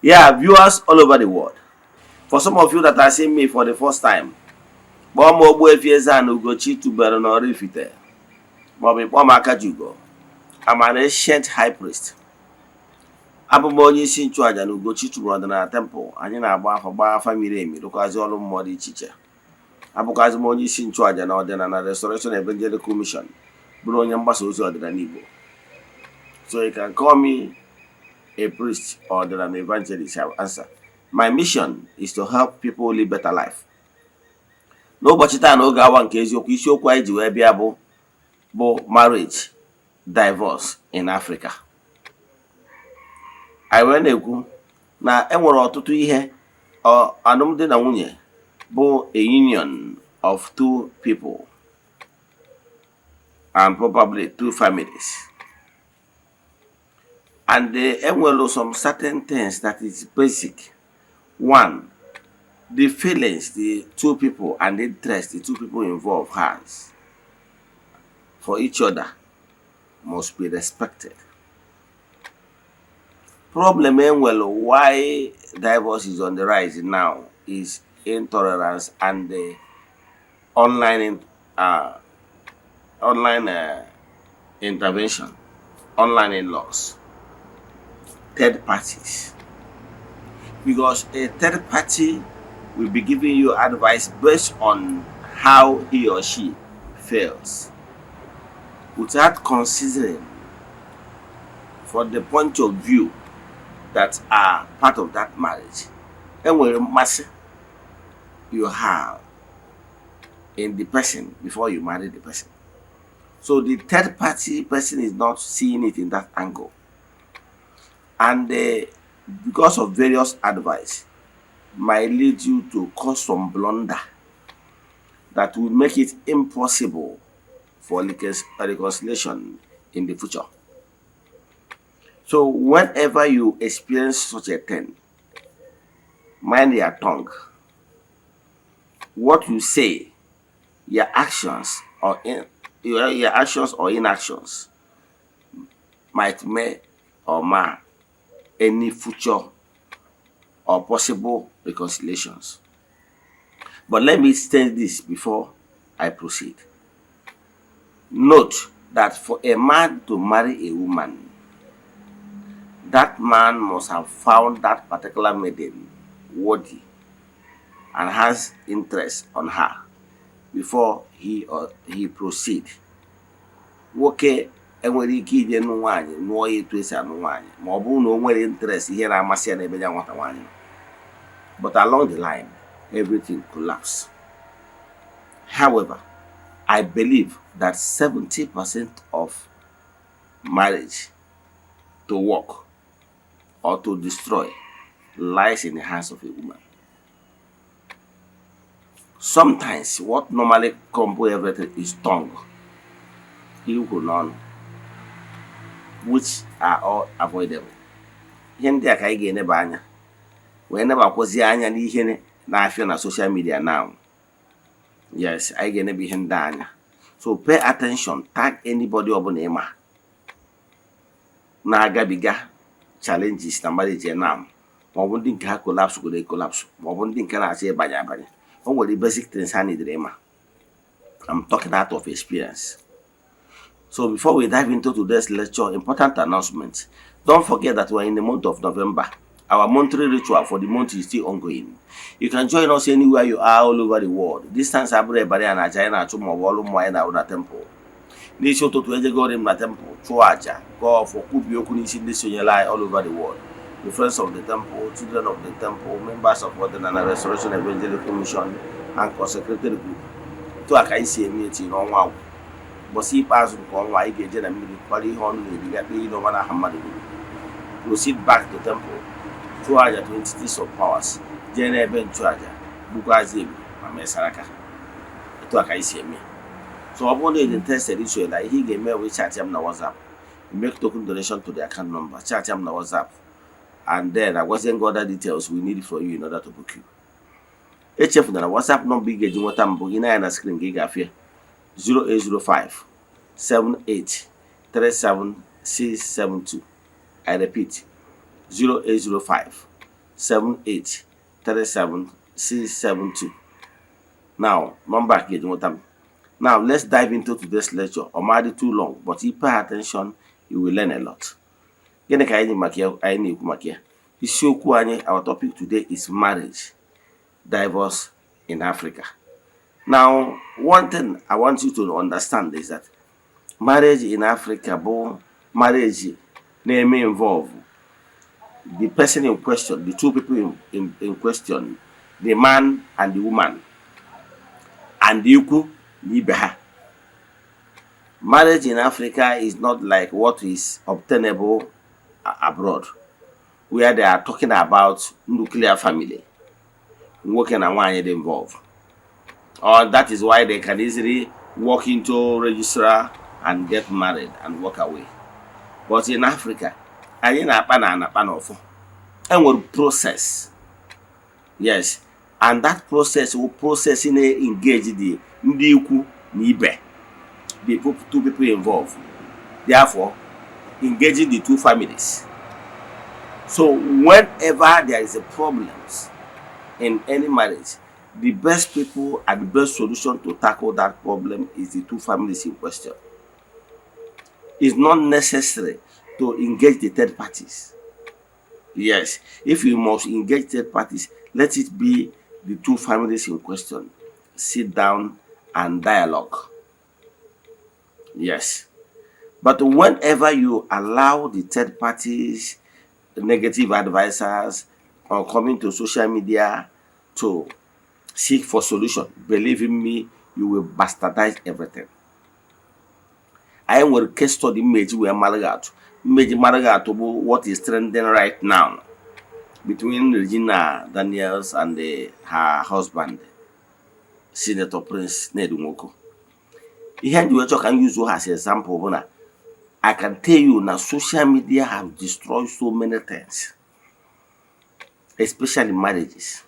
Yeah, viewers all over the world. For some of you that are seeing me for the first time, Ogbuefi Ezeana ugochitubelu na Oraifite. I'm an ancient high priest. Abụ m onye isi nchụaja na ugochitubelu na temple. Anyị na-agba afa miri emi rụkwazi ọrụ mmụọ dị iche iche. Abụkwazi m onye isi nchụaja na ọdịnala Restoration Evangelical Mission, bụrụ onye mgbasa ozi ọdịnala Igbo. So you can call me a priest or an evangelist. I will answer. My mission is to help people live better life. N'ụbọchị taa n'oge awa nke eziokwu, isiokwu anyị ji wee bịa bụ marriage divorce in Africa. Anyị wee na-ekwu na enwere ọtụtụ ihe alụmdi na nwunye bụ a union of two people and probably two families. And there were some certain things that is basic. One, the feelings the two people and the interest the two people involved has for each other must be respected. Problem why divorce is on the rise now is intolerance and the online intervention, online in-laws. Third parties, because a third party will be giving you advice based on how he or she feels, without considering for the point of view that are part of that marriage and will mass you have in the person before you marry the person. So the third party person is not seeing it in that angle. And because of various advice might lead you to cause some blunder that will make it impossible for reconciliation in the future. So whenever you experience such a thing, mind your tongue. What you say, your actions or inactions might make or mar any future or possible reconciliations. But let me state this before I proceed. Note that for a man to marry a woman, that man must have found that particular maiden worthy and has interest on her before he proceed. Okay. Enwere ike ije nụ nwaanyị nụọ ya etu esi anụ nwaanyị ma ọ bụrụ na o nwere interest ihe na-amasị ya n'ebe ya nwata nwaanyị. But along the line, everything collapsed. However, I believe that 70% of marriage to work or to destroy lies in the hands of a woman. Sometimes what normally crumbles everything is tongue, ihu na ọnụ, which are all avoidable. Ihe ndị a ka anyị ga-eneba anya wee nebakwazi anya n'ihe na-afịa na social media now. Yes, anyị ga-eneba ihe ndị anya. So pay attention, tag anybody ọbụla ịma na-agabiga challenges na marriage now, ma ọ bụ ndị nke ha collapse go dey collapse, ma ọ bụ ndị nke na-achọ ịbanye abanye. O nwere basic things ha need ịma. I'm talking out of experience. So before we dive into today's lecture, important announcement. Don't forget that we're in the month of November. Our monthly ritual for the month is still ongoing. You can join us anywhere you are all over the world. Distance abụrụ ebare na aja na achụ ma ọ bụ ọrụ mmụọ na na temple. N'isi ụtụtụ ejego m na temple chụọ aja go for kwubi okwu n'isi ndị sonyere anyị all over the world. The friends of the temple, children of the temple, members of Eze-Ana Restoration Evangelical Mission, and consecrated group. To aka isi eme eti n'ọnwa agwụ. Bosi ikpeazụ nke ọnwa anyị ga-eje na mmiri kpara ihe ọnụ na-eriga kpe ihe n'ọma n'aha mmadụ. Proceed back to temple chụọ aja to entities of powers, jee n'ebe nchụaja bụkwazi egwu ma mesara aka. Etu aka isi eme. So ọ bụrụ na ị dị interested iso na ihe ị ga-eme wee chat m na WhatsApp. You make token donation to the account number, chat m na WhatsApp, and then I wasn't got other details we need for you in order to book you. Echefuna na WhatsApp number ị ga-eji nweta m bụ gị na ya na screen gị ga-afịa 0805 78 37672. I repeat, 0805 0807837 Now, number again, what time? Now, let's dive into today's lecture. I'm already too long, but if you pay attention, you will learn a lot. Gịnị ka anyị maka ya anyị na-ekwu maka ya? Isiokwu anyị, our topic today is marriage, divorce in Africa. Now, one thing I want you to understand is that marriage in Africa, marriage may involve the person in question, the two people in question, the man and the woman, and the Yuku Nibeha. Marriage in Africa is not like what is obtainable abroad, where they are talking about nuclear family, working and one involved. Or that is why they can easily walk into registrar and get married and walk away. But in Africa, anyị na-akpa n'ọfọ. Enwere process. Yes. And that process will engage the ndị ikwu na ibe, the two people involved. Therefore, engaging the two families. So whenever there is a problem in any marriage, the best people and the best solution to tackle that problem is the two families in question. It's not necessary to engage the third parties. Yes, if you must engage third parties, let it be the two families in question. Sit down and dialogue. Yes. But whenever you allow the third parties, negative advisors, or coming to social media to seek for solution, believe in me, you will bastardize everything. I will case study image where Malagato. Image Malagato, what is trending right now between Regina Daniels and her husband, Senator Prince Nedumoko. Here you can use as an example. I can tell you now, social media have destroyed so many things, especially marriages.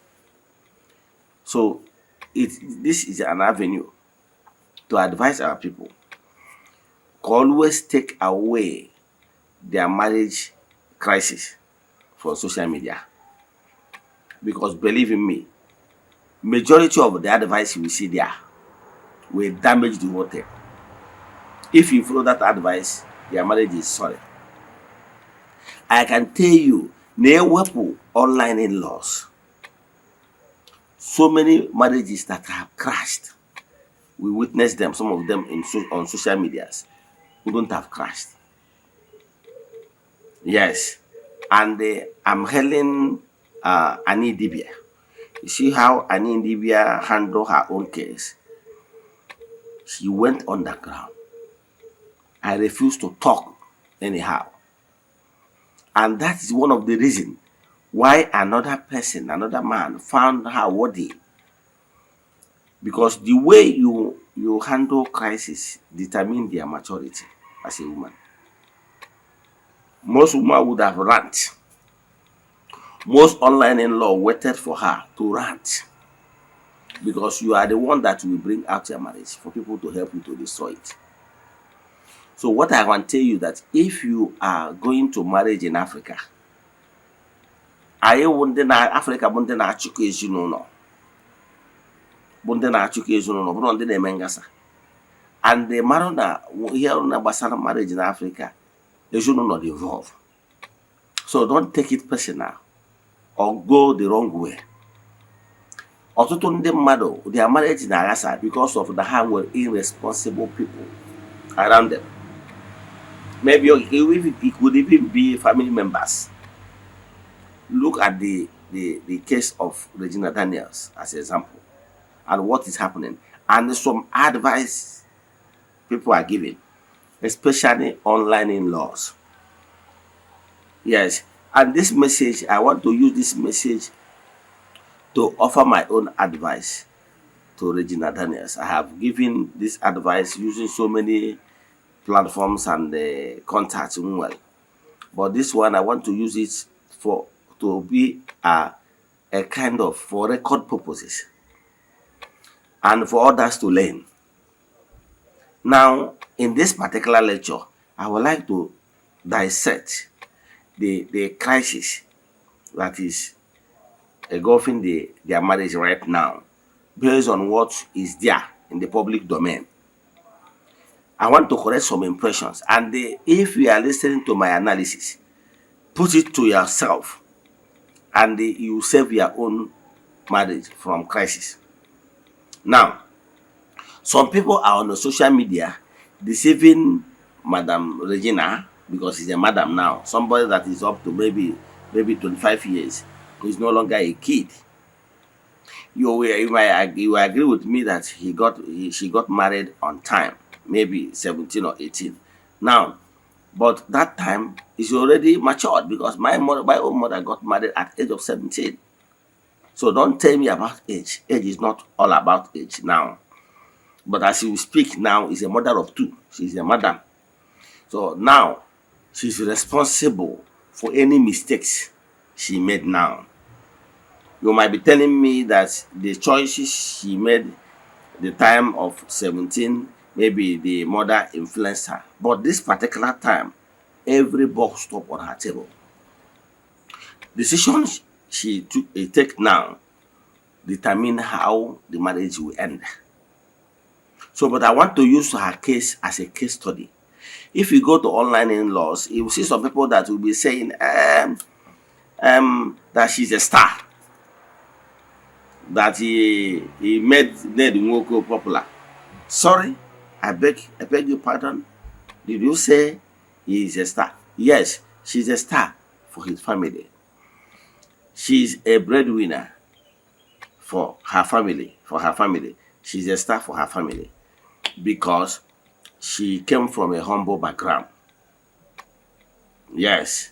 So this is an avenue to advise our people. Always take away their marriage crisis from social media. Because believe in me, majority of the advice you will see there will damage the whole thing. If you follow that advice, your marriage is sorry. I can tell you, na-ewepụ online in-laws. So many marriages that have crashed. We witnessed them, some of them on social medias. Wouldn't have crashed. Yes. And I'm hailing Annie Dibia. You see how Annie Dibia handled her own case? She went underground. I refused to talk anyhow. And that is one of the reasons why another person, another man, found her worthy. Because the way you handle crisis determines their maturity as a woman. Most women would have rant. Most online in-law waited for her to rant. Because you are the one that will bring out your marriage for people to help you to destroy it. So what I want to tell you that if you are going to marriage in Africa, anyị wụ ndị na Africa bụ ndị na-achịkọ ezinụlọ. Bụ ndị na-achịkọ ezinụlọ, bụrụ ndị na-eme ngasa. And the mara na ihe na gbasara marriage in Africa, ezinụlọ dị involved. So don't take it personal or go the wrong way. Ọtụtụ ndị mmadụ, their marriage na-aghasa because of the ha were irresponsible people around them. Maybe it could even be family members. Look at the case of Regina Daniels as an example and what is happening. And some advice people are giving, especially online in-laws. Yes, and this message, I want to use this message to offer my own advice to Regina Daniels. I have given this advice using so many platforms and contacts well. But this one, I want to use it to be a kind of for record purposes and for others to learn. Now, in this particular lecture, I would like to dissect the crisis that is engulfing their marriage right now based on what is there in the public domain. I want to correct some impressions. And if you are listening to my analysis, put it to yourself and you save your own marriage from crisis. Now, some people are on the social media deceiving Madam Regina because she's a madam now. Somebody that is up to maybe 25 years is no longer a kid. You agree with me that she got married on time, maybe 17 or 18. Now, but that time is already matured because my own mother got married at age of 17. So don't tell me about age. Age is not all about age now. But as you speak now, is a mother of two. She's a madam. So now she's responsible for any mistakes she made now. You might be telling me that the choices she made the time of 17, maybe the mother influenced her. But this particular time, every box stop on her table. Decisions she take now determine how the marriage will end. So, but I want to use her case as a case study. If you go to online in-laws, you will see some people that will be saying that she's a star, that he made Ned Nwoko popular. Sorry, I beg your pardon. Did you say he is a star? Yes, she's a star for his family. She's a breadwinner for her family. She's a star for her family because she came from a humble background. Yes.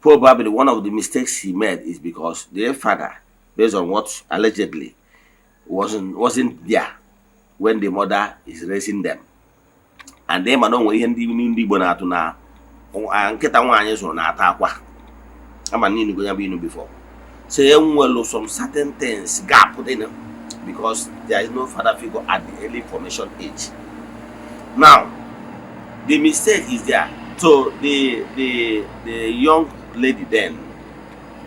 Probably one of the mistakes he made is because their father, based on what allegedly wasn't there when the mother is raising them. And then man onwe ihe ndị Igbo na-atụ na nkịta nwaanyị so na-ata akwa. Ama ninu go ya be before. So enwelu some certain things gap there because there is no father figure at the early formation age. Now, the mistake is there. So the young lady then,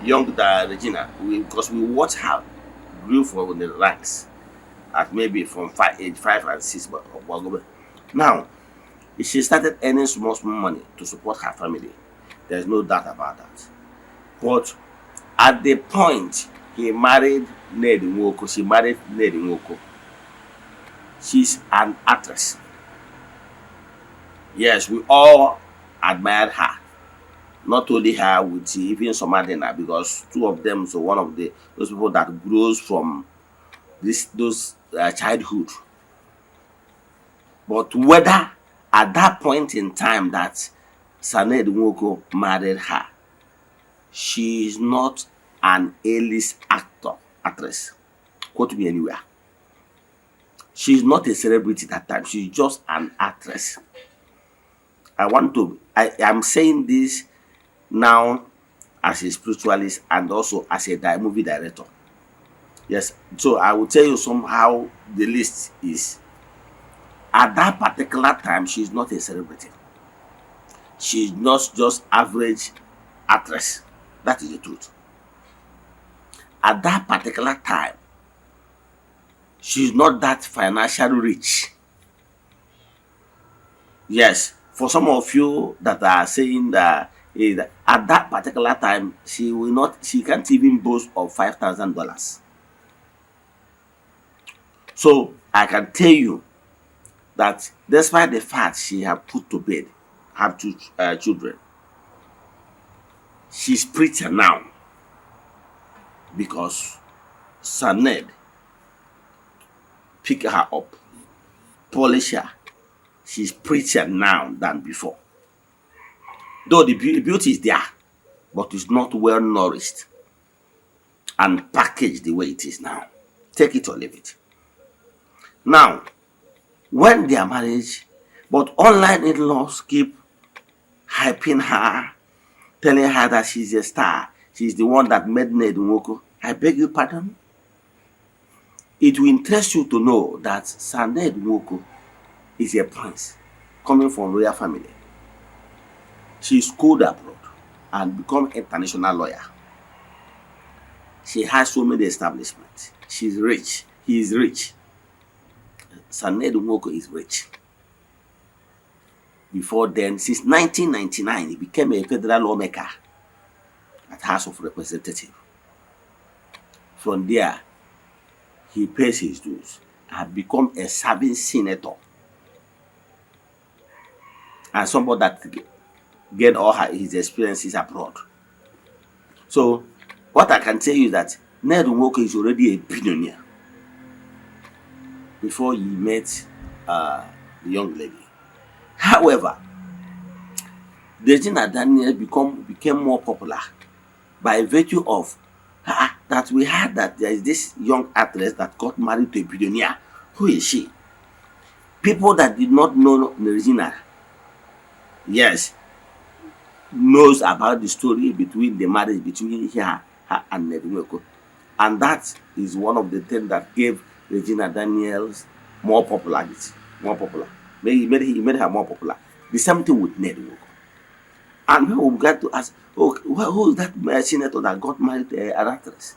young Regina, because we watch her grew from the ranks at maybe from age 5 and 6. But now, she started earning small money to support her family. There's no doubt about that. But at the point he married Ned Nwoko, she married Ned Nwoko. She's an actress. Yes, we all admired her. Not only her, with even some other, because two of them, so one of those people that grows from those childhood. But whether at that point in time that Ned Nwoko married her, she is not an A-list actress. Quote me anywhere. She's not a celebrity that time. She's just an actress. I am saying this now as a spiritualist and also as a movie director. Yes, so I will tell you somehow the list is. At that particular time, she's not a celebrity. She's not just average actress. That is the truth. At that particular time, she's not that financially rich. Yes, for some of you that are saying that at that particular time, she can't even boast of $5,000. So I can tell you that despite the fact she have put to bed, have two children, she's preacher now because Ned pick her up, polish her. She's preacher now than before. Though the beauty is there, but it's not well nourished and packaged the way it is now. Take it or leave it. Now, when their marriage, but online in-laws keep hyping her, telling her that she's a star. She's the one that made Ned Nwoko. I beg your pardon? It will interest you to know that Ned Nwoko is a prince coming from royal family. She schooled abroad and become international lawyer. She has so many establishments. She's rich. He is rich. Sanedu Nwoko is rich. Before then, since 1999, he became a federal lawmaker at House of Representatives. From there, he pays his dues and become a serving senator. And somebody that get all his experiences abroad. So, what I can tell you is that Ned Nwoko is already a billionaire before he met the young lady. However, Eze-Ana Daniel became more popular by virtue of that we heard that there is this young actress that got married to a billionaire. Who is she? People that did not know Eze-Ana, yes, knows about the story between the marriage between her and Ned Nwoko. And that is one of the things that gave Eze-Ana Daniels more popularity. He made her more popular. The same thing with Ned Nwoko. And when we got to ask, who is that senator that got married to an actress,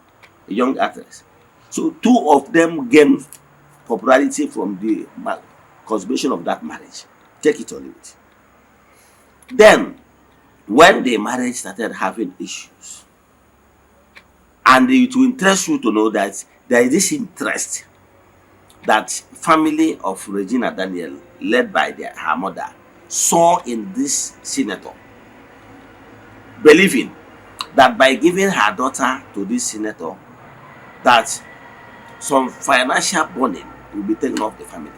a young actress? So two of them gained popularity from the consummation of that marriage. Take it or leave it. Then, when the marriage started having issues, and it will interest you to know that there is this interest that family of Eze-Ana Daniel, led by her mother, saw in this senator, believing that by giving her daughter to this senator, that some financial burden will be taken off the family.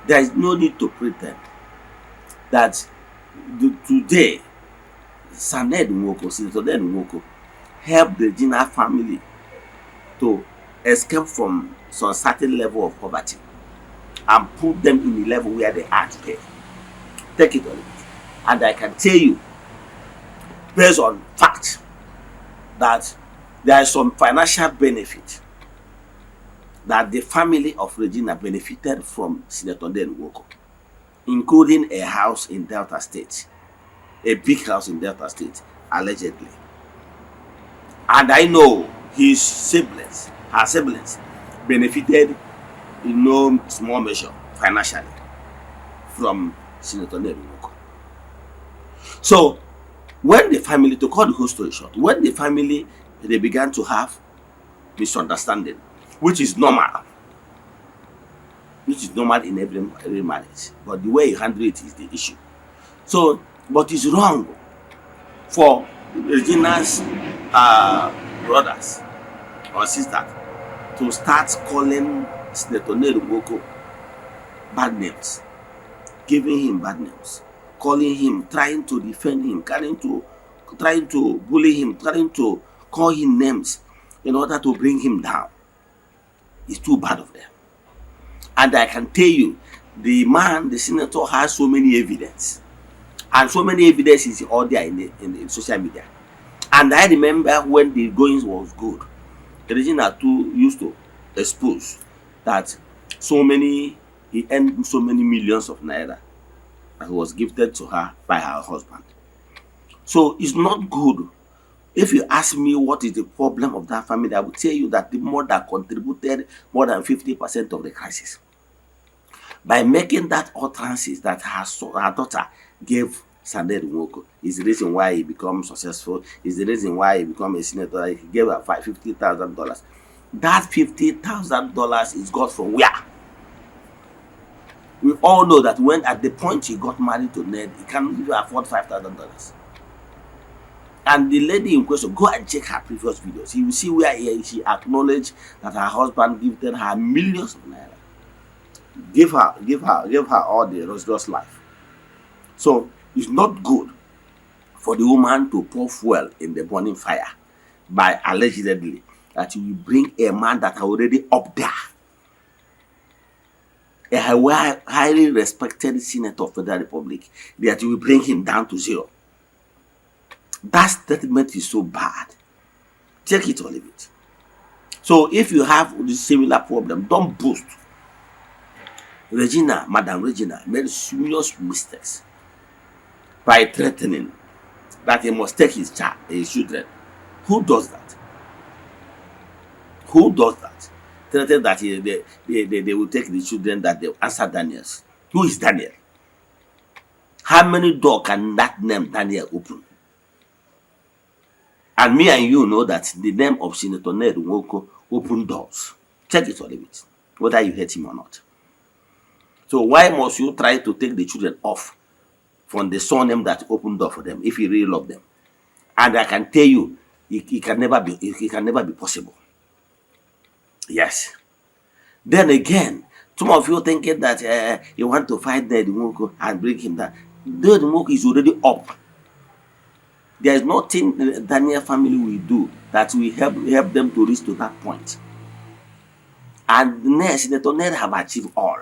There is no need to pretend that today, Senator Ned Nwoko helped the Eze-Ana family to escape from some certain level of poverty and put them in the level where they are today. Take it or leave it. And I can tell you, based on fact, that there is some financial benefit that the family of Eze-Ana benefited from Senator Ned Nwoko, including a house in Delta State, a big house in Delta State, allegedly. And I know her siblings, benefited in no small measure financially from Senator Ned Nwoko. So, when the family, to cut the whole story short, when the family, they began to have misunderstanding, which is normal in every marriage, but the way you handle it is the issue. So, but it's wrong for Eze-Ana's brothers or sisters to start calling Senator Ned Nwoko bad names, giving him bad names, calling him, trying to defend him, trying to bully him, trying to call him names in order to bring him down. It's too bad of them. And I can tell you, the senator has so many evidence. And so many evidence is all there in social media. And I remember when the goings was good, Eze-Ana too used to expose that he earned so many millions of naira that was gifted to her by her husband. So it's not good. If you ask me what is the problem of that family, I will tell you that the mother contributed more than 50% of the crisis by making that utterances that her daughter gave Ned Nwoko. Is the reason why he becomes successful, is the reason why he becomes a senator. He gave her $50,000. That $50,000 is got from where? We all know that when at the point he got married to Ned, he can't even afford $5,000. And the lady in question, go and check her previous videos. You will see where she acknowledged that her husband gifted her millions of naira. Give her all the luxurious life. So it's not good for the woman to pour fuel in the burning fire by allegedly that you will bring a man that are already up there, a highly respected senator of the Federal Republic, that you will bring him down to zero. That statement is so bad. Take it or leave it. So if you have the similar problem, don't boast. Madam Eze-Ana made serious mistakes by threatening that he must take his children. Who does that? Who does that? Threatened that they will take the children, that they will answer Daniel's. Who is Daniel? How many doors can that name Daniel open? And me and you know that the name of Senator Ned Nwoko open doors. Check it or leave it, whether you hate him or not. So why must you try to take the children off from the surname that opened door for them if you really love them? And I can tell you, it can never be possible. Yes. Then again, some of you thinking that you want to fight Ned Nwoko and bring him down. Ned Nwoko is already up. There is nothing the Daniel family will do that will help them to reach to that point. And Senator Ned have achieved all.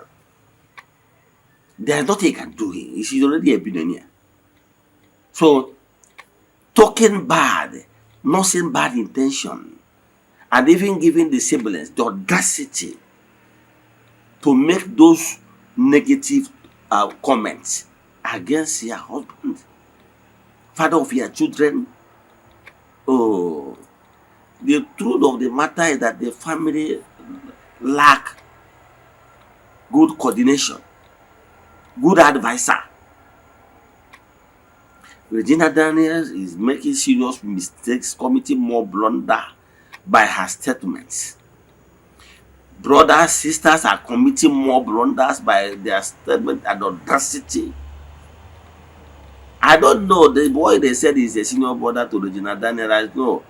There is nothing he can do. He's already a billionaire. So, talking bad, not saying bad intention, and even giving the siblings the audacity to make those negative comments against your husband, father of your children. Oh, the truth of the matter is that the family lack good coordination, good advisor. Regina Daniels is making serious mistakes, committing more blunder by her statements. Brothers, sisters are committing more blunders by their statement and audacity. I don't know. The boy they said is a senior brother to Regina Daniels. No,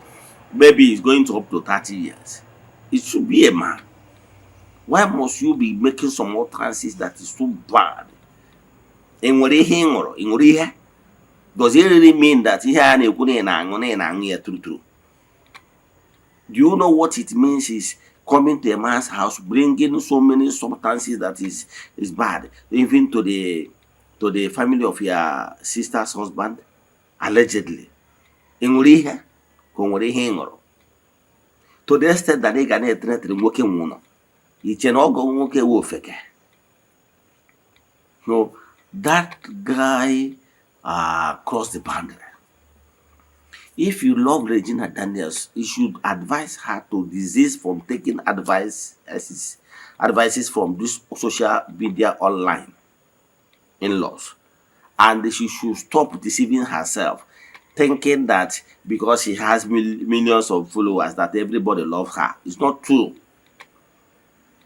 maybe he's going to up to 30 years. It should be a man. Why must you be making some utterances that is so bad? Does it really mean that true? Do you know what it means is coming to a man's house, bringing so many substances that is bad, even to the family of your sister's husband, allegedly? To the extent that they can threaten working woman. No, that guy crossed the boundary. If you love Regina Daniels, you should advise her to desist from taking advices from this social media online in-laws. And she should stop deceiving herself, thinking that because she has millions of followers that everybody loves her. It's not true.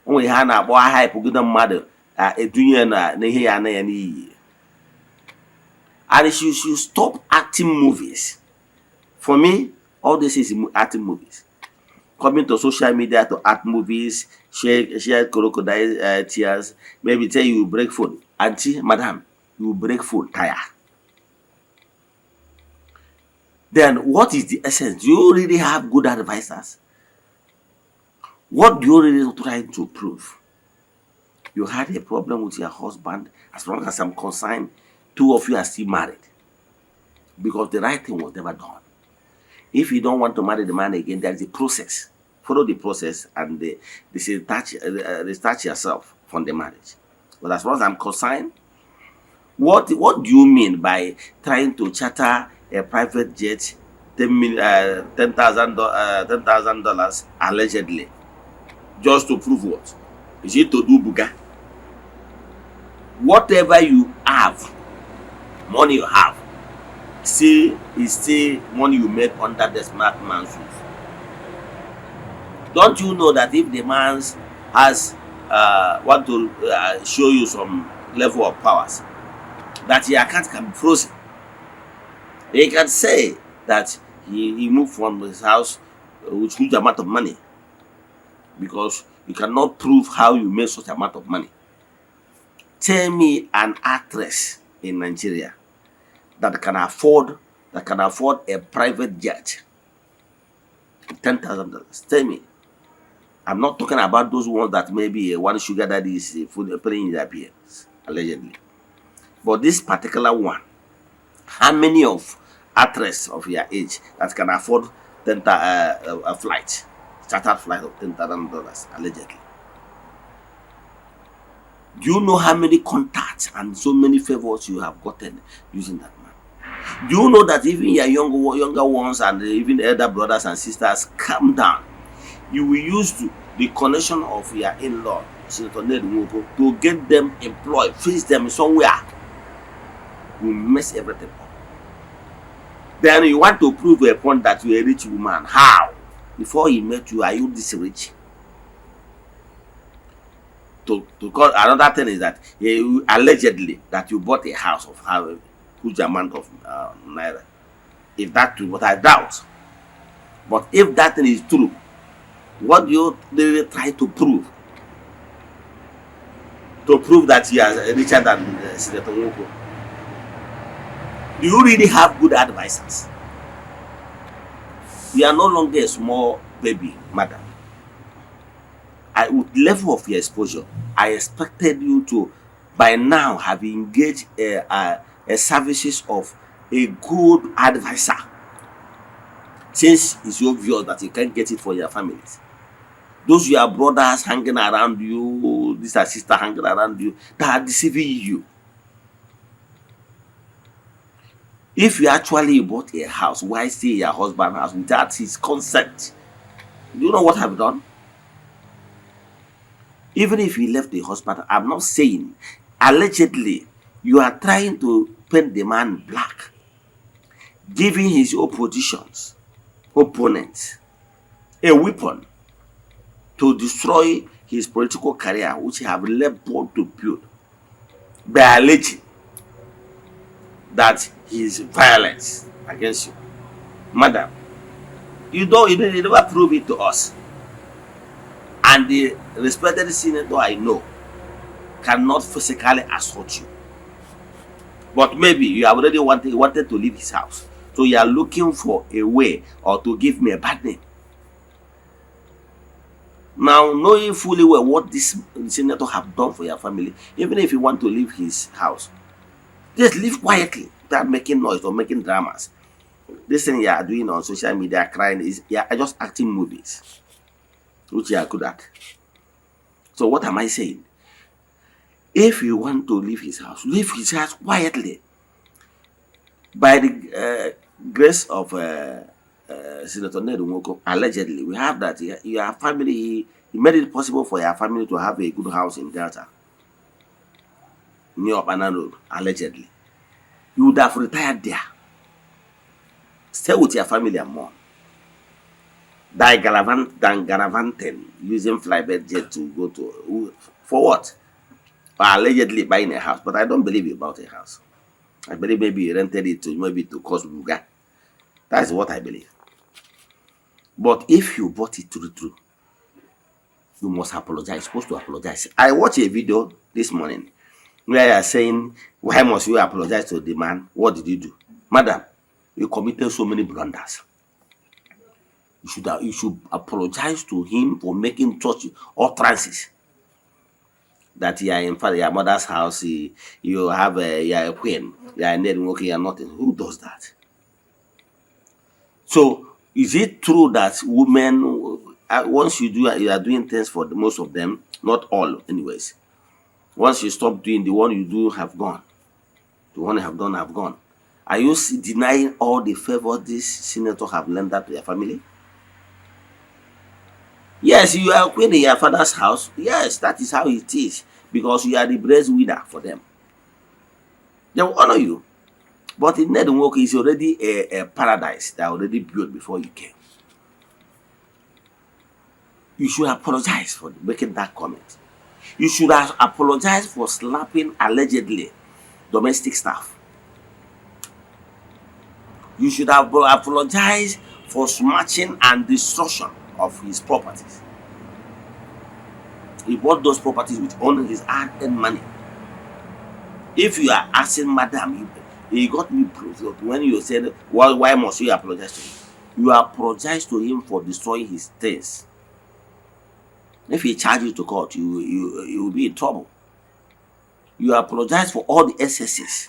Only Hannah boy hype mother and she should stop acting movies. For me, all this is acting movies. Coming to social media to act movies, share crocodile tears, maybe tell you break phone. Auntie, madam, you break phone, tire. Then what is the essence? Do you really have good advisors? What do you really try to prove? You had a problem with your husband. As long as I'm concerned, two of you are still married. Because the right thing was never done. If you don't want to marry the man again, there is a process. Follow the process and detach yourself from the marriage. But as far as I'm concerned, what do you mean by trying to charter a private jet, $10,000 allegedly, just to prove what? Is it to do buga? Whatever you have, money you have, is still money you made under the smart man's roof. Don't you know that if the man has want to show you some level of powers, that your account can be frozen? He can say that he moved from his house with huge amount of money, because you cannot prove how you made such amount of money. Tell me an actress in Nigeria that can afford a private jet, $10,000. Tell me. I'm not talking about those ones that maybe one sugar daddy is playing in their appearance, allegedly. But this particular one, how many of actresses of your age that can afford a flight, chartered flight of $10,000 allegedly? Do you know how many contacts and so many favors you have gotten using that man? Do you know that even your younger ones and even elder brothers and sisters, calm down. you will use the connection of your in-law, Senator Ned Nwoko, to get them employed, fix them somewhere. You mess everything up. Then you want to prove a point that you're a rich woman. How? Before he met you, are you this rich? To call another thing is that allegedly that you bought a house of how huge amount of naira. If that true, but I doubt. But if that thing is true, what do you really try to prove? To prove that he is richer than Senator Nwoko? Do you really have good advisors? You are no longer a small baby, madam. With the level of your exposure, I expected you to, by now, have engaged a services of a good advisor. Since it's obvious that you can't get it for your families. Those your brothers hanging around you, this are sister hanging around you, that are deceiving you. If you actually bought a house, why stay in your husband's house without his consent? Do you know what I've done? Even if you left the husband, I'm not saying, allegedly, you are trying to paint the man black, giving his opponents a weapon to destroy his political career, which he have labored to build, by alleging that he is violence against you. Madam, you never prove it to us. And the respected senator I know cannot physically assault you. But maybe you have already wanted to leave his house. So you are looking for a way or to give me a bad name. Now, knowing fully well what this senator have done for your family, even if you want to leave his house, just leave quietly without making noise or making dramas. This thing you are doing on social media, crying, is you are just acting movies, which you are good at. So what am I saying? If you want to leave his house quietly. By the grace of Senator Ned Nwoko, allegedly, we have that your family, he made it possible for your family to have a good house in Delta, near Banan Road, allegedly. You would have retired there. Stay with your family and more. Than gallivanting, using flybed jet to go to, for what? Allegedly buying a house, but I don't believe you bought a house. I believe maybe you rented it to cause buga. That's what I believe. But if you bought it true, you must apologize. You're supposed to apologize. I watched a video this morning where you are saying, why must you apologize to the man? What did you do? Madam, you committed so many blunders. You should apologize to him for making such utterances. That you are in fact your mother's house, you are a queen, you are a Ned Nwoko, you are nothing. Who does that? So is it true that women, once you are doing things for most of them, not all anyways, once you stop doing, the one you do have gone, the one you have done have gone? Are you denying all the favor this senator have rendered to your family? Yes, you are a queen in your father's house. Yes, that is how it is. Because you are the breadwinner for them. They will honor you. But in Ned Nwoko is already a paradise that already built before you came. You should apologize for making that comment. You should have apologized for slapping allegedly domestic staff. You should have apologized for smashing and destruction of his properties. He bought those properties with only his hard-earned money. If you are asking, madam, he got me proof when you said, well, why must you apologize to him? You apologize to him for destroying his things. If he charges you to court, you will be in trouble. You apologize for all the excesses,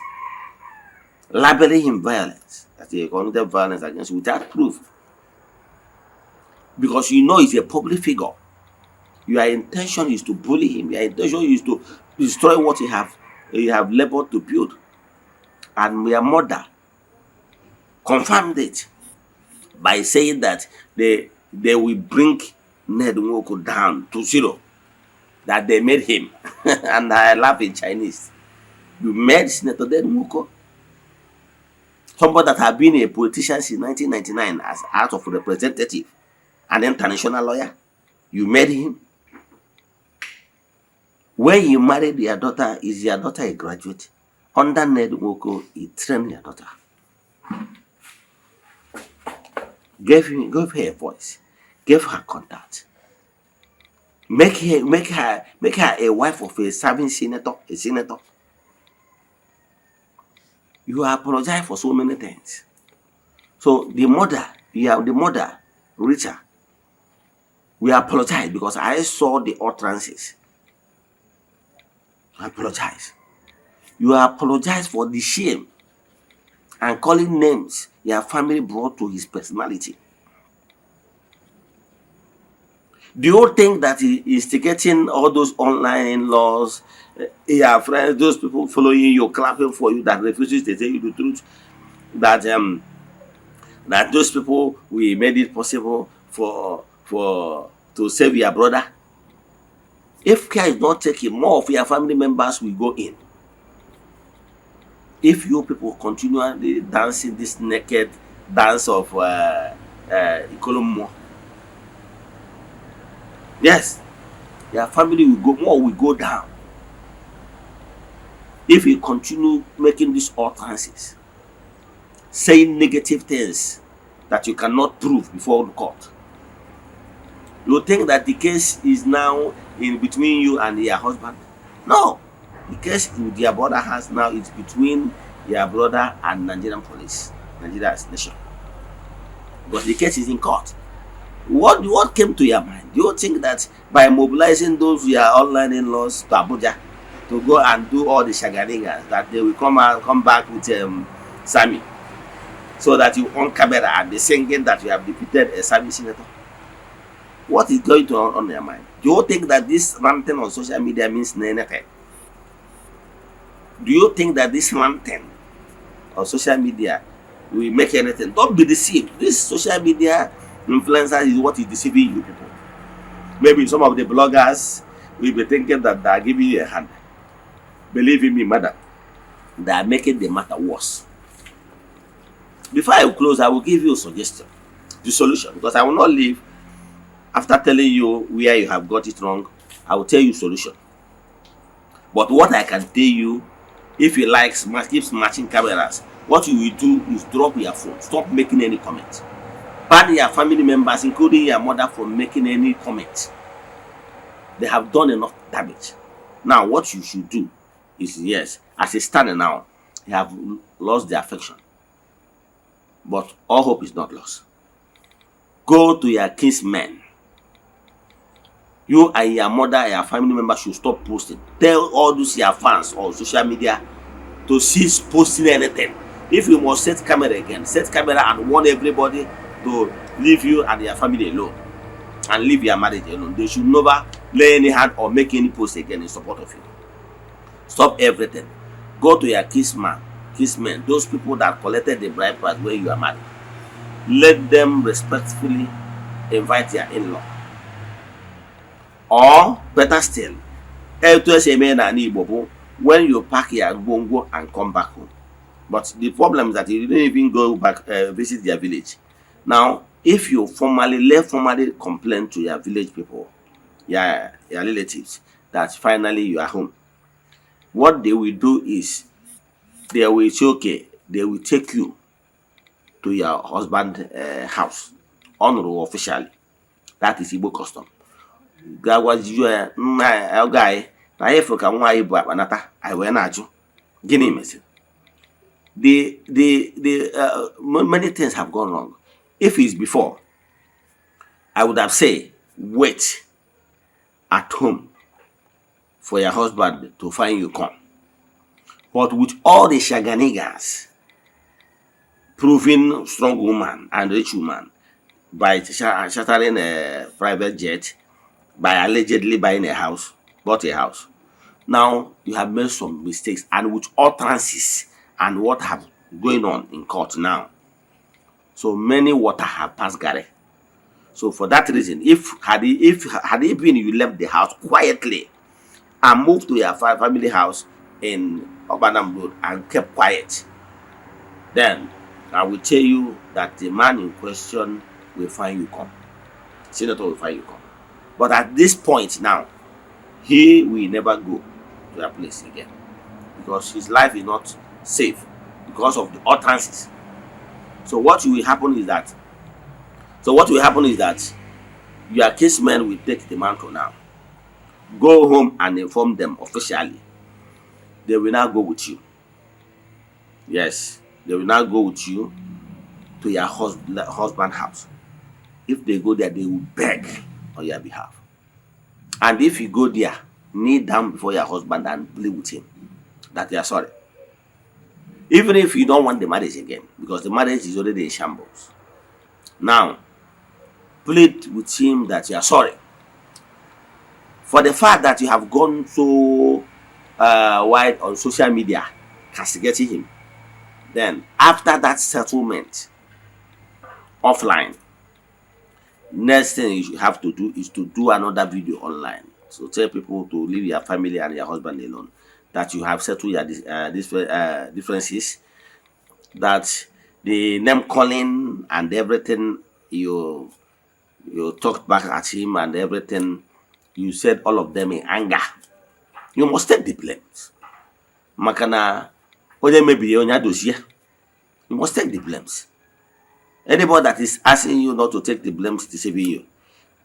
labeling him violence, that he committed violence against you without proof. Because you know he's a public figure. Your intention is to bully him. Your intention is to destroy what you have labored to build. And your mother confirmed it by saying that they will bring Ned Nwoko down to zero. That they made him. And I laugh in Chinese. You made Senator Ned Nwoko, somebody that had been a politician since 1999 as House of Representative, an international lawyer. You made him. When you married your daughter, is your daughter a graduate? Under Ned Nwoko, he trained your daughter. Gave her a voice, gave her contact. Make her a wife of a serving senator, a senator. You apologize for so many things. So the mother, Richard, we apologize because I saw the utterances. I apologize. You apologize for the shame and calling names your family brought to his personality. Do you think that he instigating all those online in-laws, your friends, those people following you, clapping for you, that refuses to tell you the truth, that that those people we made it possible for to save your brother? If care is not taken, more of your family members will go in. If you people continually dancing this naked dance of Ikolomo, yes, your family will go down. If you continue making these utterances, saying negative things that you cannot prove before the court, you think that the case is now in between you and your husband? No. The case with your brother has now is between your brother and Nigerian police, Nigeria as nation. Because the case is in court. What came to your mind? Do you think that by mobilizing those your online in-laws to Abuja to go and do all the shagaringas, that they will come back with Sami, so that you on camera and be singing that you have defeated a Sami senator? What is going on your mind? Do you think that this ranting on social media means anything? Do you think that this ranting on social media will make anything? Don't be deceived. This social media influencer is what is deceiving you people. Maybe some of the bloggers will be thinking that they are giving you a hand. Believe in me, madam, they are making the matter worse. Before I close, I will give you a suggestion, the solution, because I will not leave after telling you where you have got it wrong. I will tell you solution. But what I can tell you, if you like keep smashing cameras, what you will do is drop your phone. Stop making any comment. Ban your family members, including your mother, from making any comment. They have done enough damage. Now, what you should do is, yes, as it stands now, you have lost their affection. But all hope is not lost. Go to your kinsmen. You and your mother and your family members should stop posting. Tell all those your fans on social media to cease posting anything. If you must set camera again, set camera and warn everybody to leave you and your family alone and leave your marriage alone. They should never lay any hand or make any post again in support of you. Stop everything. Go to your kinsmen, those people that collected the bride price when you are married. Let them respectfully invite your in-law. Or better still, when you pack your bongo and come back home. But the problem is that you didn't even go back visit their village. Now, if you formally complain to your village people, your relatives, that finally you are home, what they will do is they will say, okay, they will take you to your husband's house, honorable officially. That is Igbo custom. Guy, many things have gone wrong. If it's before, I would have said, wait at home for your husband to find you come. But with all the shaganigas, proving strong woman and rich woman by shattering a private jet, by allegedly buying bought a house. Now you have made some mistakes, and with utterances and what have going on in court now. So many water have passed Gary. So for that reason, if had it been you left the house quietly and moved to your family house in Obanam Road and kept quiet, then I will tell you that the man in question will find you come. Senator will find you come. But at this point now, he will never go to that place again because his life is not safe because of the utterances. So what will happen is that your casemen will take the mantle now, go home and inform them officially. They will now go with you. Yes, they will now go with you to your husband house. If they go there, they will beg on your behalf. And if you go there, kneel down before your husband and plead with him that you are sorry. Even if you don't want the marriage again, because the marriage is already in shambles. Now, plead with him that you are sorry for the fact that you have gone so wide on social media castigating him. Then, after that settlement offline, next thing you have to do is to do another video online. So tell people to leave your family and your husband alone, that you have settled your differences, that the name calling and everything you talked back at him and everything, you said all of them in anger. You must take the blames. Makana, maybe you must take the blames. Anybody that is asking you not to take the blames deceiving you,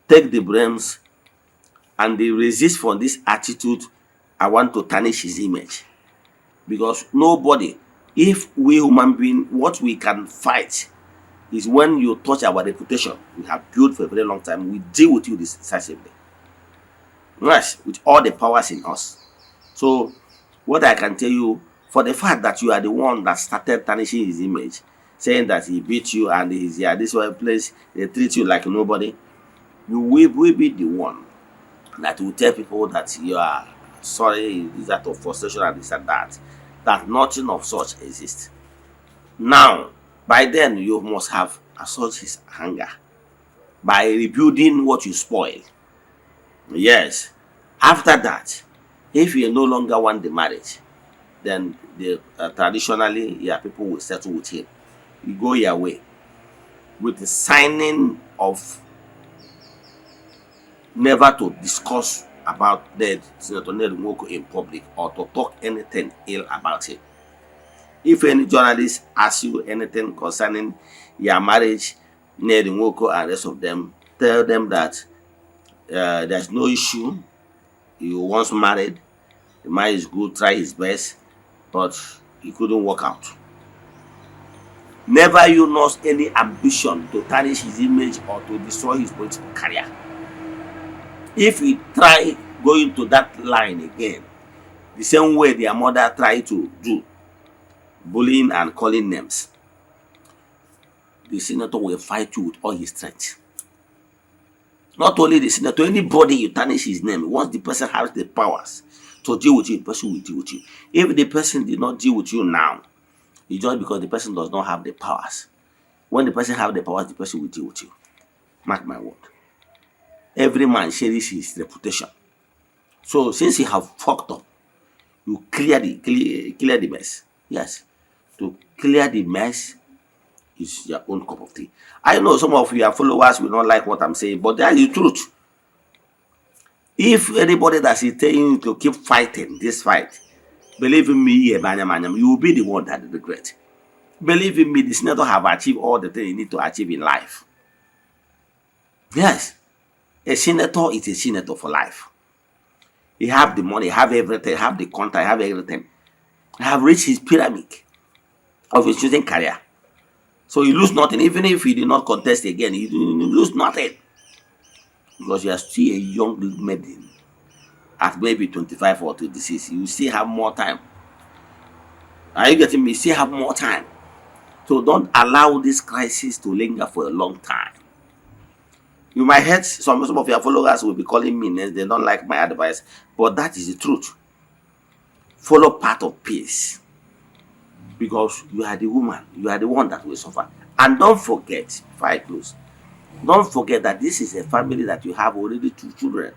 take the blames and they resist from this attitude. I want to tarnish his image. Because nobody, if we human beings, what we can fight is when you touch our reputation we have built for a very long time, we deal with you decisively. Yes, with all the powers in us. So, what I can tell you, for the fact that you are the one that started tarnishing his image, saying that he beat you and he's here, this one place, they treat you like nobody, you will be the one that will tell people that you are sorry, is that of frustration and this and that nothing of such exists. Now, by then, you must have assuaged his anger by rebuilding what you spoil. Yes. After that, if you no longer want the marriage, then traditionally, people will settle with him. You go your way with the signing of never to discuss about dead Senator Ned Nwoko in public or to talk anything ill about him. If any journalist asks you anything concerning your marriage, Ned Nwoko and the rest of them, tell them that there's no issue. You once married, the marriage is good, try his best, but he couldn't work out. Never you lost any ambition to tarnish his image or to destroy his political career. If he try going to that line again, the same way their mother tried to do, bullying and calling names, the senator will fight you with all his strength. Not only the senator, anybody you tarnish his name, once the person has the powers to deal with you, the person will deal with you. If the person did not deal with you now, it's just because the person does not have the powers. When the person has the powers, the person will deal with you. Mark my word. Every man shares his reputation. So since you have fucked up, you clear the mess. Yes. To clear the mess is your own cup of tea. I know some of your followers will not like what I'm saying, but that is the truth. If anybody that is telling you to keep fighting this fight, believe in me, you will be the one that will regret. Believe in me, the senator have achieved all the things you need to achieve in life. Yes. A senator is a senator for life. He have the money, have everything, have the contact, have everything. He have reached his pyramid of his choosing career. So you lose nothing. Even if you did not contest again, you lose nothing. Because you are still a young maiden at maybe 25 or 26. You still have more time. Are you getting me? You still have more time. So don't allow this crisis to linger for a long time. You might hurt some of your followers will be calling me names. They don't like my advice. But that is the truth. Follow path of peace. Because you are the woman. You are the one that will suffer. And don't forget, before I close, Don't forget that this is a family that you have already 2 children.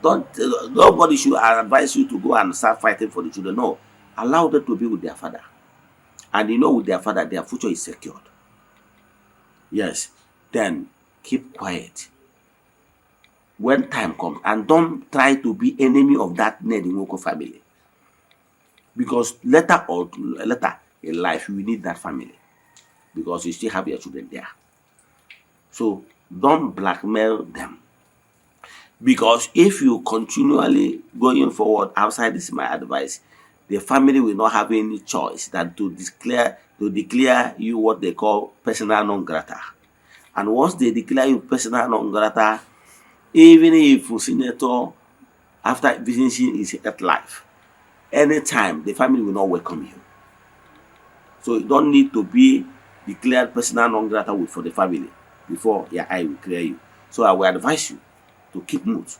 Don't Nobody should advise you to go and start fighting for the children. No, allow them to be with their father, and with their father, their future is secured. Yes, then keep quiet when time comes, and don't try to be enemy of that Nedimoko family, because later in life you will need that family, because you still have your children there. So don't blackmail them. Because if you continually going forward outside, this is my advice, the family will not have any choice than to declare you what they call persona non grata. And once they declare you persona non grata, even if a senator, after finishing his earth life, anytime the family will not welcome you. So you don't need to be declared persona non grata for the family before your eye will clear you. So I will advise you to keep mute.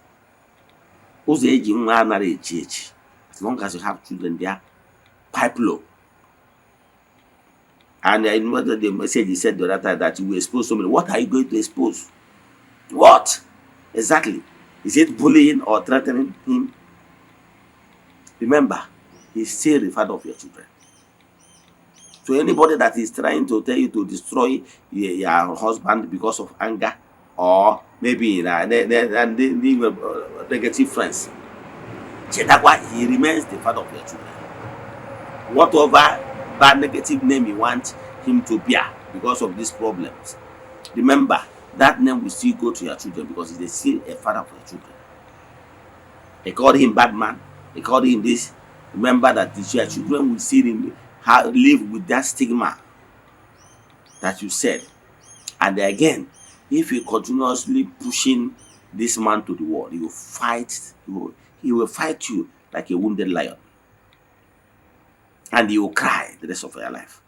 Ụzọ eji nwa anaghị echi, as long as you have children there, pipe low. And I know that the message he said the other time that you will expose somebody. What are you going to expose? What? Exactly. Is it bullying or threatening him? Remember, he's still the father of your children. So anybody that is trying to tell you to destroy your husband because of anger, or maybe negative friends, he remains the father of your children. Whatever bad negative name you want him to bear because of these problems, remember that name will still go to your children, because he's still a father for your children. They called him bad man, they called him this. Remember that your children will still live with that stigma that you said. And again, if you continuously pushing this man to the wall, he will fight you like a wounded lion, and you will cry the rest of your life.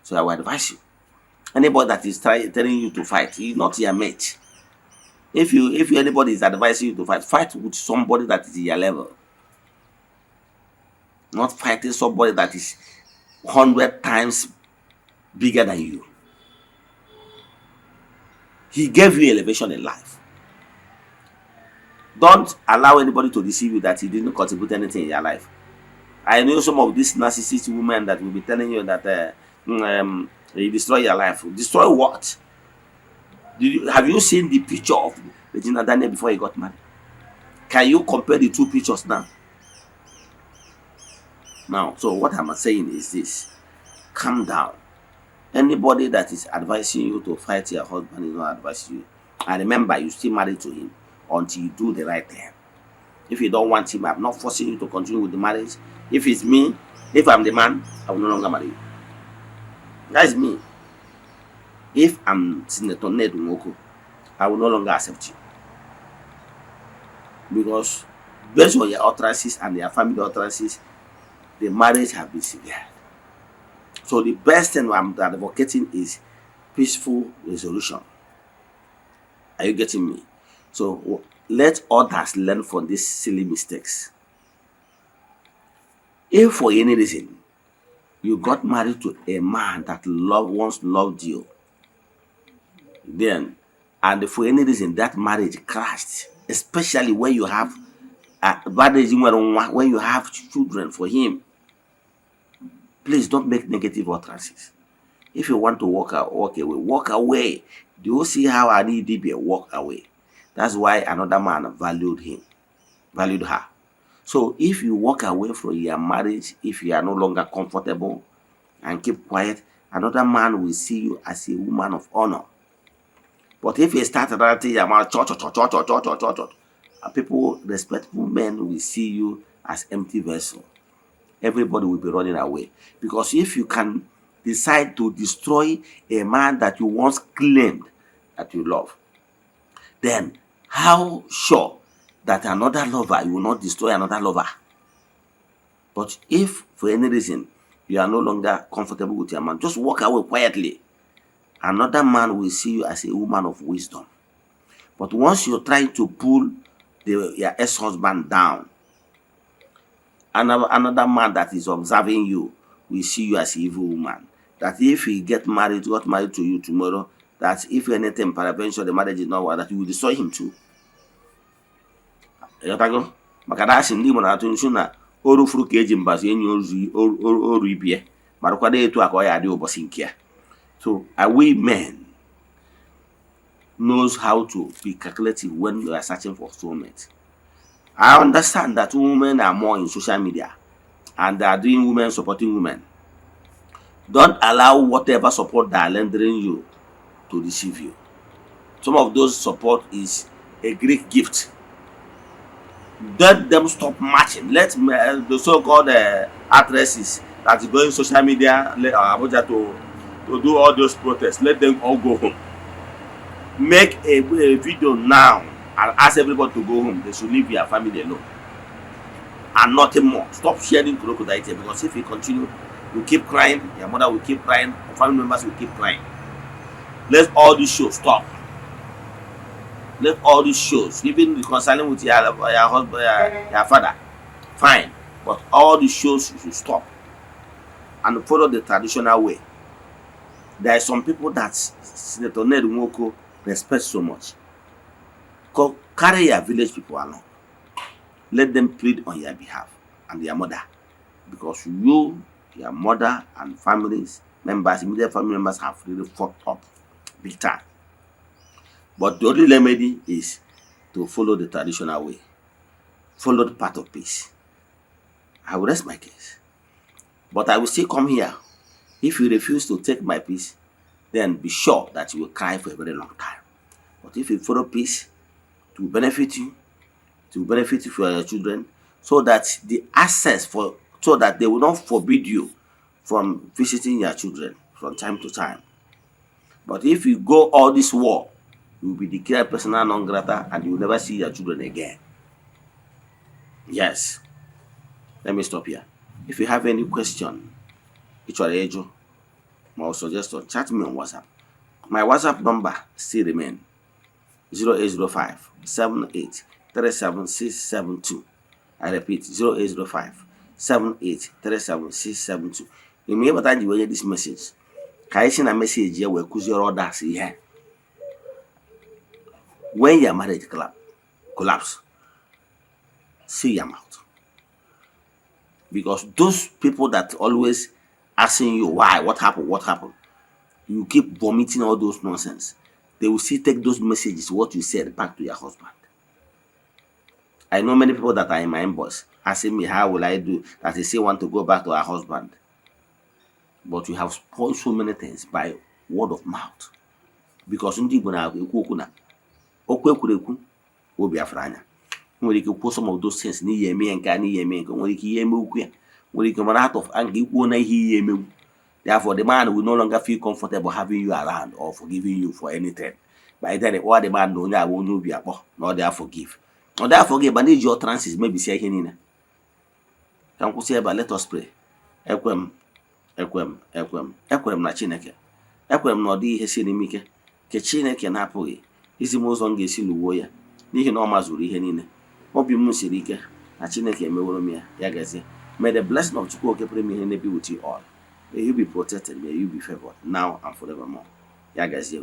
So I will advise you, anybody that is telling you to fight, he's not your mate. If anybody is advising you to fight with somebody that is your level, not fighting somebody that is 100 times bigger than you. He gave you elevation in life. Don't allow anybody to deceive you that he didn't contribute anything in your life. I know some of these narcissist women that will be telling you that you destroy your life. Destroy what? Have you seen the picture of Regina Daniel before he got married? Can you compare the two pictures now? So what I'm saying is this: calm down. Anybody that is advising you to fight your husband is not advising you. And remember, you're still married to him until you do the right thing. If you don't want him, I'm not forcing you to continue with the marriage. If it's me, if I'm the man, I will no longer marry you. That's me. If I'm Senator Ned Nwoko, I will no longer accept you. Because based on your utterances and your family utterances, the marriage has been severed. So the best thing I'm advocating is peaceful resolution. Are you getting me? So let others learn from these silly mistakes. If for any reason you got married to a man that once loved you, then, and for any reason that marriage crashed, especially when you have when you have children for him, please don't make negative utterances. If you want to walk away, walk away. Do you see how Anidibia walked away? That's why another man valued her. So if you walk away from your marriage, if you are no longer comfortable and keep quiet, another man will see you as a woman of honor. But if you start writing your mouth, people, respectful men will see you as empty vessel. Everybody will be running away. Because if you can decide to destroy a man that you once claimed that you love, then how sure that another lover, you will not destroy another lover? But if for any reason you are no longer comfortable with your man, just walk away quietly. Another man will see you as a woman of wisdom. But once you're trying to pull your ex-husband down, another man that is observing you will see you as an evil woman. that if he got married to you tomorrow, that if anything peradventure the marriage is not well, that you will destroy him too. Yotago, Makadashi Nimo Natunshuna, Oru Fruke Jimbas in your ribie, Marukwade to acquire the Obosinkia. So a we men knows how to be calculative when you are searching for soulmates. I understand that women are more in social media and they are doing women supporting women. Don't allow whatever support they are lending you to deceive you. Some of those support is a Greek gift. Let them stop matching. Let the so-called actresses that is going social media Abuja to do all those protests, let them all go home. Make a video now and ask everybody to go home. They should leave their family alone and nothing more. Stop sharing crocodile tears, because if you continue, you keep crying, your mother will keep crying, your family members will keep crying. Let all these shows stop. Let all these shows, even reconciling with your husband, your father, fine, but all these shows you should stop and follow the traditional way. There are some people that Senator Ned Nwoko respect so much. Carry your village people along. Let them plead on your behalf and your mother, because you, your mother, and families members, immediate family members, have really fucked up big time. But the only remedy is to follow the traditional way, follow the path of peace. I will rest my case, but I will still come here. If you refuse to take my peace, then be sure that you will cry for a very long time. But if you follow peace, it will benefit you, for your children, so that the access so that they will not forbid you from visiting your children from time to time. But if you go all this war, you will be declared persona non grata and you will never see your children again. Yes. Let me stop here. If you have any question, or suggestion, chat me on WhatsApp. My WhatsApp number still remains 0805 78 37672. I repeat, 0805 78 37672. You may ever time you hear this message. Can I send a message here where your others here? When your marriage collapse, see your mouth. Because those people that always asking you why, what happened, you keep vomiting all those nonsense. They will still take those messages, what you said, back to your husband. I know many people that are in my inbox asking me, how will I do that? They still want to go back to her husband. But you have spoiled so many things by word of mouth. Because some some of those things out of anger. Therefore, the man will no longer feel comfortable having you around or forgiving you for anything. By then, all the man knows I won't be a boy, nor there forgive. Or there forgive, but need your trances maybe say in. Can we say, but let us pray. Equem na Chineke. Equem no di ihe mike. Ke Chineke na apụghị isi m ụzọ m ga-esi luwo ya n'ihi na ọ mazuru ihe niile. Obi m siri ike na Chineke emeworo m ya gazie. May the blessing of Chukwu oke pụrụ ihe be with you all. May you be protected, may you be favored now and forevermore. Ya gazie.